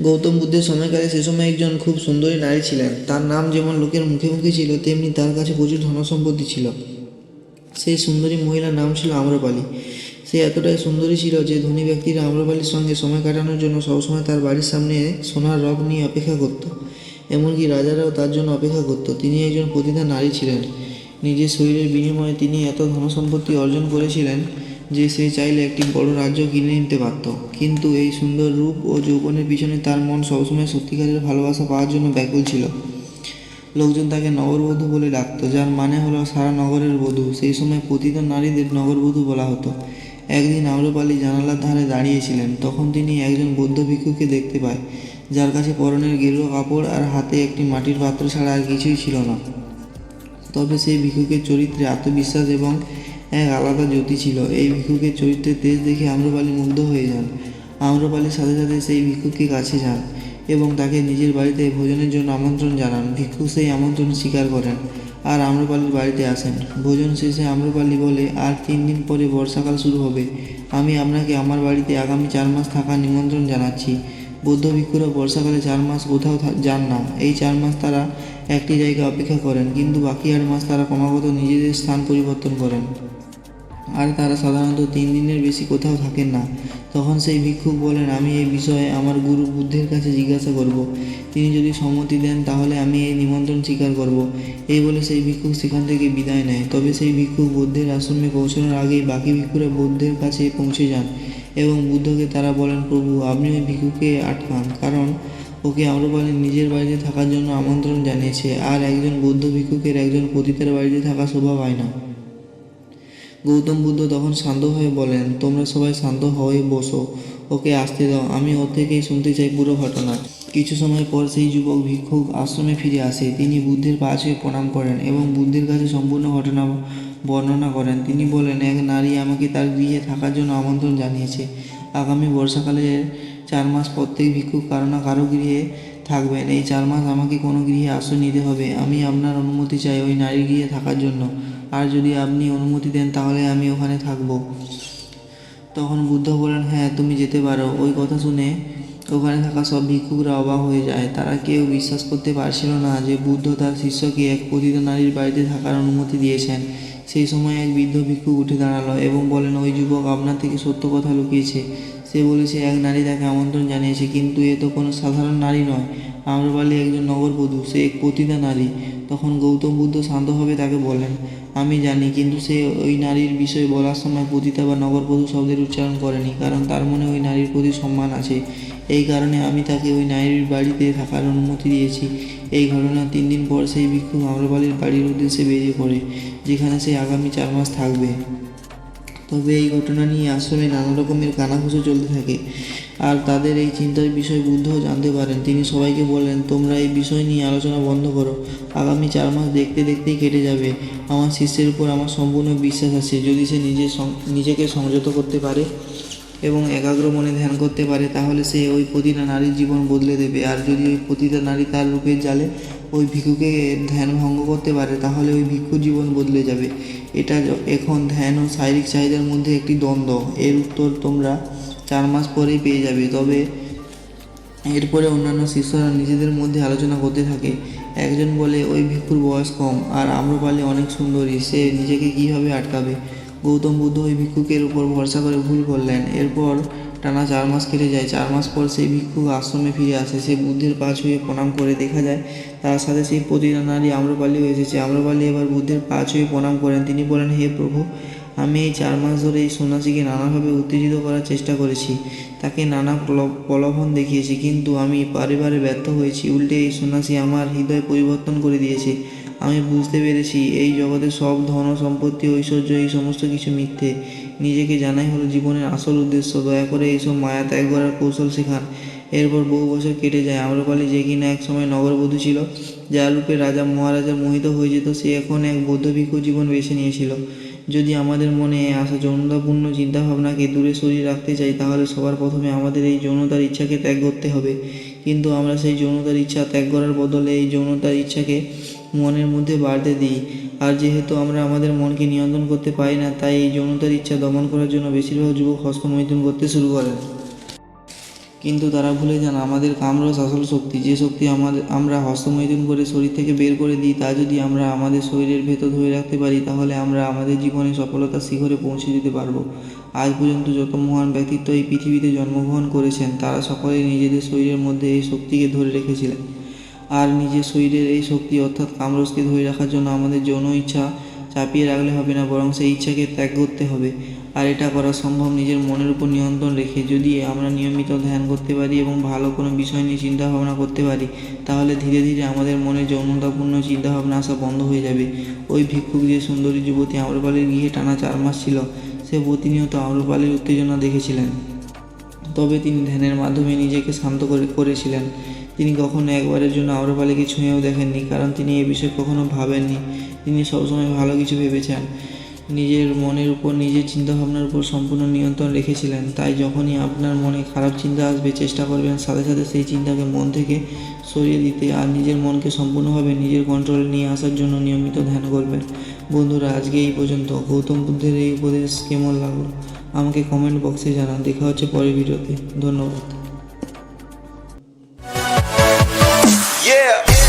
গৌতম বুদ্ধের সময়কালে সে সময় একজন খুব সুন্দরী নারী ছিলেন। তার নাম যেমন লোকের মুখে মুখে ছিল, তেমনি তার কাছে প্রচুর ধনসম্পত্তি ছিল। সেই সুন্দরী মহিলার নাম ছিল আম্রপালি। সে এতটাই সুন্দরী ছিল যে ধনী ব্যক্তিরা আম্রপালির সঙ্গে সময় কাটানোর জন্য সবসময় তার বাড়ির সামনে সোনার রথ নিয়ে অপেক্ষা করত। এমনকি রাজারাও তার জন্য অপেক্ষা করত। তিনি একজন পতিতা নারী ছিলেন। নিজের শরীরের বিনিময়ে তিনি এত ধনসম্পত্তি অর্জন করেছিলেন যে সে চাইলে একটি বড় রাজ্য কিনে নিতে পারত। কিন্তু এই সুন্দর রূপ ও যৌবনের পিছনে তার মন সবসময় সত্যিকারের ভালোবাসা পাওয়ার জন্য ব্যাকুল ছিল। লোকজন তাকে নগরবধূ বলে ডাকত, যার মানে হলো সারা নগরের বধূ। সেই সময় পতিতা নারীদের নগরবধূ বলা হতো। একদিন আম্রপালি জানালার ধারে দাঁড়িয়েছিলেন। তখন তিনি একজন বৌদ্ধ ভিক্ষুকে দেখতে পায়, যার কাছে পরনের গেরুয়া কাপড় আর হাতে একটি মাটির পাত্র ছাড়া আর কিছুই ছিল না। তবে সেই ভিক্ষুকের চরিত্রে আত্মবিশ্বাস এবং এক আলাদা জ্যোতি ছিল। এই ভিক্ষুকের চরিত্রের তেজ দেখে আম্রপালি মুগ্ধ হয়ে যান। আম্রপালির সাথে সাথে সেই ভিক্ষুককে কাছে যান এবং তাকে নিজের বাড়িতে ভোজনের জন্য আমন্ত্রণ জানান। ভিক্ষুক সেই আমন্ত্রণ স্বীকার করেন আর আম্রপালির বাড়িতে আসেন। ভোজন শেষে আম্রপালি বলে, আর 3 দিন পরে বর্ষাকাল শুরু হবে। আমি আপনাকে আমার বাড়িতে আগামী 4 মাস থাকার নিমন্ত্রণ জানাচ্ছি। বৌদ্ধ ভিক্ষুরা বর্ষাকালে 4 মাস কোথাও যান না। এই 4 মাস তারা একটি জায়গায় অপেক্ষা করেন, কিন্তু বাকি 8 মাস তারা ক্রমাগত নিজেদের স্থান পরিবর্তন করেন আর তারা সাধারণত 3 দিনের বেশি কোথাও থাকেন না। তখন সেই ভিক্ষুক বলেন, আমি এই বিষয়ে আমার গুরু বুদ্ধের কাছে জিজ্ঞাসা করব। তিনি যদি সম্মতি দেন তাহলে আমি এই নিমন্ত্রণ স্বীকার করব। এই বলে সেই ভিক্ষুক সেখান থেকে বিদায় নেয়। তবে সেই ভিক্ষুক বুদ্ধের আশ্রমে পৌঁছানোর আগেই বাকি ভিক্ষুরা বুদ্ধের কাছে পৌঁছে যান এবং বুদ্ধকে তারা বলেন, প্রভু আপনি ওই ভিক্ষুকে আটকান, কারণ ওকে আম্রপালি নিজের বাড়িতে থাকার জন্য আমন্ত্রণ জানিয়েছে, আর একজন বৌদ্ধ ভিক্ষুকের একজন পতিতার বাড়িতে থাকা শোভা পায় না। গৌতম বুদ্ধ তখন শান্ত হয়ে বলেন, তোমরা সবাই শান্ত হয়ে বসো, ওকে আসতে দাও, আমি ওর থেকেই শুনতে চাই পুরো ঘটনা। কিছু সময় পর সেই যুবক ভিক্ষুক আশ্রমে ফিরে আসে। তিনি বুদ্ধের পা ছুঁয়ে প্রণাম করেন এবং বুদ্ধের কাছে সম্পূর্ণ ঘটনা বর্ণনা করেন। তিনি বলেন, এক নারী আমাকে তার গৃহে থাকার জন্য আমন্ত্রণ জানিয়েছে। আগামী বর্ষাকালের 4 মাস প্রত্যেক ভিক্ষুক কারো না কারো গৃহে থাকবেন। এই 4 মাস আমাকে কোনো গৃহে আশ্রয় নিতে হবে। আমি আপনার অনুমতি চাই ওই নারীর গৃহে থাকার জন্য, আর যদি আপনি অনুমতি দেন তাহলে আমি ওখানে থাকব। তখন বুদ্ধ বলেন, হ্যাঁ তুমি যেতে পারো। ওই কথা শুনে ওখানে থাকা সব ভিক্ষুকরা অবাক হয়ে যায়। তারা কেউ বিশ্বাস করতে পারছিল না যে বুদ্ধ তার শিষ্যকে এক পতিতা নারীর বাড়িতে থাকার অনুমতি দিয়েছেন। সেই সময় এক বৃদ্ধ ভিক্ষুক উঠে দাঁড়ালো এবং বলেন, ওই যুবক আপনার থেকে সত্য কথা লুকিয়েছে। সে বলেছে এক নারী তাকে আমন্ত্রণ জানিয়েছে, কিন্তু এ তো কোনো সাধারণ নারী নয়। আম্রপালি একজন নগরবধূ, সে এক পতিতা নারী। তখন গৌতম বুদ্ধ শান্তভাবে তাকে বলেন, আমি জানি, কিন্তু সে ওই নারীর বিষয়ে বলার সময় পতিতা বা নগরবধূ শব্দের উচ্চারণ করেনি, কারণ তার মনে ওই নারীর প্রতি সম্মান আছে। এই কারণে আমি তাকে ওই নারীর বাড়িতে থাকার অনুমতি দিয়েছি। এই ঘটনার 3 দিন পর সেই ভিক্ষুক আম্রপালির বাড়ির উদ্দেশ্যে বেরিয়ে পড়ে, যেখানে সে আগামী 4 মাস থাকবে। তবে এই ঘটনা নিয়ে আশ্রমে নানা রকমের কানাঘুষো চলতে থাকে, আর তাদের এই চিন্তার বিষয় বুদ্ধও জানতে পারেন। তিনি সবাইকে বলেন, তোমরা এই বিষয় নিয়ে আলোচনা বন্ধ করো। আগামী 4 মাস দেখতে দেখতেই কেটে যাবে। আমার শিষ্যের উপর আমার সম্পূর্ণ বিশ্বাস আছে। যদি সে নিজেকে সংযত করতে পারে এবং একাগ্র মনে ধ্যান করতে পারে, তাহলে সে ওই প্রতিটা নারীর জীবন বদলে দেবে। আর যদি ওই প্রতিটা নারী তার রূপের জালে ওই ভিক্ষুকে ধ্যান ভঙ্গ করতে পারে, তাহলে ওই ভিক্ষুর জীবন বদলে যাবে। এটা এখন ধ্যান ও শারীরিক চাহিদার মধ্যে একটি দ্বন্দ্ব। এর উত্তর তোমরা 4 মাস পরেই পেয়ে যাবে। তবে এরপরে অন্যান্য শিষ্যরা নিজেদের মধ্যে আলোচনা করতে থাকে। একজন বলে, ওই ভিক্ষুর বয়স কম আর আম্রপালি অনেক সুন্দরী, সে নিজেকে কীভাবে আটকাবে। গৌতম বুদ্ধ ওই ভিক্ষুকের উপর ভরসা করে ভুল করলেন। এরপর টানা 4 মাস কেটে যায়। 4 মাস পর সেই ভিক্ষুক আশ্রমে ফিরে আসে। সে বুদ্ধের পা ছুঁয়ে প্রণাম করে। দেখা যায় তার সাথে সেই পতিতা নারী আম্রপালিও এসেছে। আম্রপালি এবার বুদ্ধের পা ছুঁয়ে প্রণাম করেন। তিনি বলেন, হে প্রভু, আমি এই 4 মাস ধরে এই সন্ন্যাসীকে নানাভাবে উত্তেজিত করার চেষ্টা করেছি, তাকে নানা প্রলোভন দেখিয়েছি, কিন্তু আমি বারে ব্যর্থ হয়েছি। উল্টে এই সন্ন্যাসী আমার হৃদয় পরিবর্তন করে দিয়েছে। আমি বুঝতে পেরেছি এই জগতে সব ধন সম্পত্তি ঐশ্বর্য এই সমস্ত কিছু মিথ্যে। নিজেকে জানাই হলো জীবনের আসল উদ্দেশ্য। দয়া করে এইসব মায়া ত্যাগ করার কৌশল শেখান। এরপর বহু বছর কেটে যায়। আম্রপালি, যে কিনা এক সময় নগরবধূ ছিল, যার রূপে রাজা মহারাজা মোহিত হয়ে যেত, সে এখন এক বৌদ্ধ ভিক্ষু জীবন বেছে নিয়েছিল। যদি আমাদের মনে আসা যৌনতাপূর্ণ চিন্তাভাবনাকে দূরে সরিয়ে রাখতে চাই, তাহলে সবার প্রথমে আমাদের এই যৌনতার ইচ্ছাকে ত্যাগ করতে হবে। কিন্তু আমরা সেই যৌনতার ইচ্ছা ত্যাগ করার বদলে এই যৌনতার ইচ্ছাকে মনের মধ্যে বাড়তে দিই। আর যেহেতু আমরা আমাদের মনকে নিয়ন্ত্রণ করতে পারি না, তাই এই যৌনতার ইচ্ছা দমন করার জন্য বেশিরভাগ যুবক হস্তমৈথুন করতে শুরু করেন। কিন্তু তারা ভুলে যান আমাদের কামরস আসল শক্তি। যে শক্তি আমরা হস্তমৈথুন করে শরীর থেকে বের করে দিই, তা যদি আমরা আমাদের শরীরের ভেতর ধরে রাখতে পারি, তাহলে আমরা আমাদের জীবনে সফলতার শিখরে পৌঁছে যেতে পারবো। আজ পর্যন্ত যত মহান ব্যক্তিত্ব এই পৃথিবীতে জন্মগ্রহণ করেছেন, তারা সকলেই নিজেদের শরীরের মধ্যে এই শক্তিকে ধরে রেখেছিলেন। আর নিজের শরীরের এই শক্তি অর্থাৎ কামরসকে ধরে রাখার জন্য আমাদের যৌন ইচ্ছা চাপিয়ে রাখলে হবে না, বরং সেই ইচ্ছাকে ত্যাগ করতে হবে। আর এটা করা সম্ভব নিজের মনের উপর নিয়ন্ত্রণ রেখে। যদি আমরা নিয়মিত ধ্যান করতে পারি এবং ভালো কোনো বিষয় নিয়ে চিন্তা ভাবনা করতে পারি, তাহলে ধীরে ধীরে আমাদের মনে যৌনতাপূর্ণ চিন্তাভাবনা আসা বন্ধ হয়ে যাবে। ওই ভিক্ষুক যে সুন্দরী যুবতী আম্রপালির গৃহে টানা 4 মাস ছিল, সে প্রতিনিয়ত আম্রপালির উত্তেজনা দেখেছিলেন। তবে তিনি ধ্যানের মাধ্যমে নিজেকে শান্ত করেছিলেন। তিনি কখনো একবারের জন্য আম্রপালিকে ছুঁয়েও দেখেননি, কারণ তিনি এ বিষয়ে কখনো ভাবেননি। তিনি সবসময় ভালো কিছু ভেবেছেন, নিজের মনের উপর, নিজের চিন্তাভাবনার উপর সম্পূর্ণ নিয়ন্ত্রণ রেখেছিলেন। তাই যখনই আপনার মনে খারাপ চিন্তা আসবে, চেষ্টা করবেন সাথে সাথে সেই চিন্তাকে মন থেকে সরিয়ে দিতে, আর নিজের মনকে সম্পূর্ণভাবে নিজের কন্ট্রোলে নিয়ে আসার জন্য নিয়মিত ধ্যান করবেন। বন্ধুরা, আজকে এই পর্যন্ত। গৌতম বুদ্ধের এই উপদেশ কেমন লাগলো আমাকে কমেন্ট বক্সে জানান। দেখা হচ্ছে পরের ভিডিওতে। ধন্যবাদ। Yeah.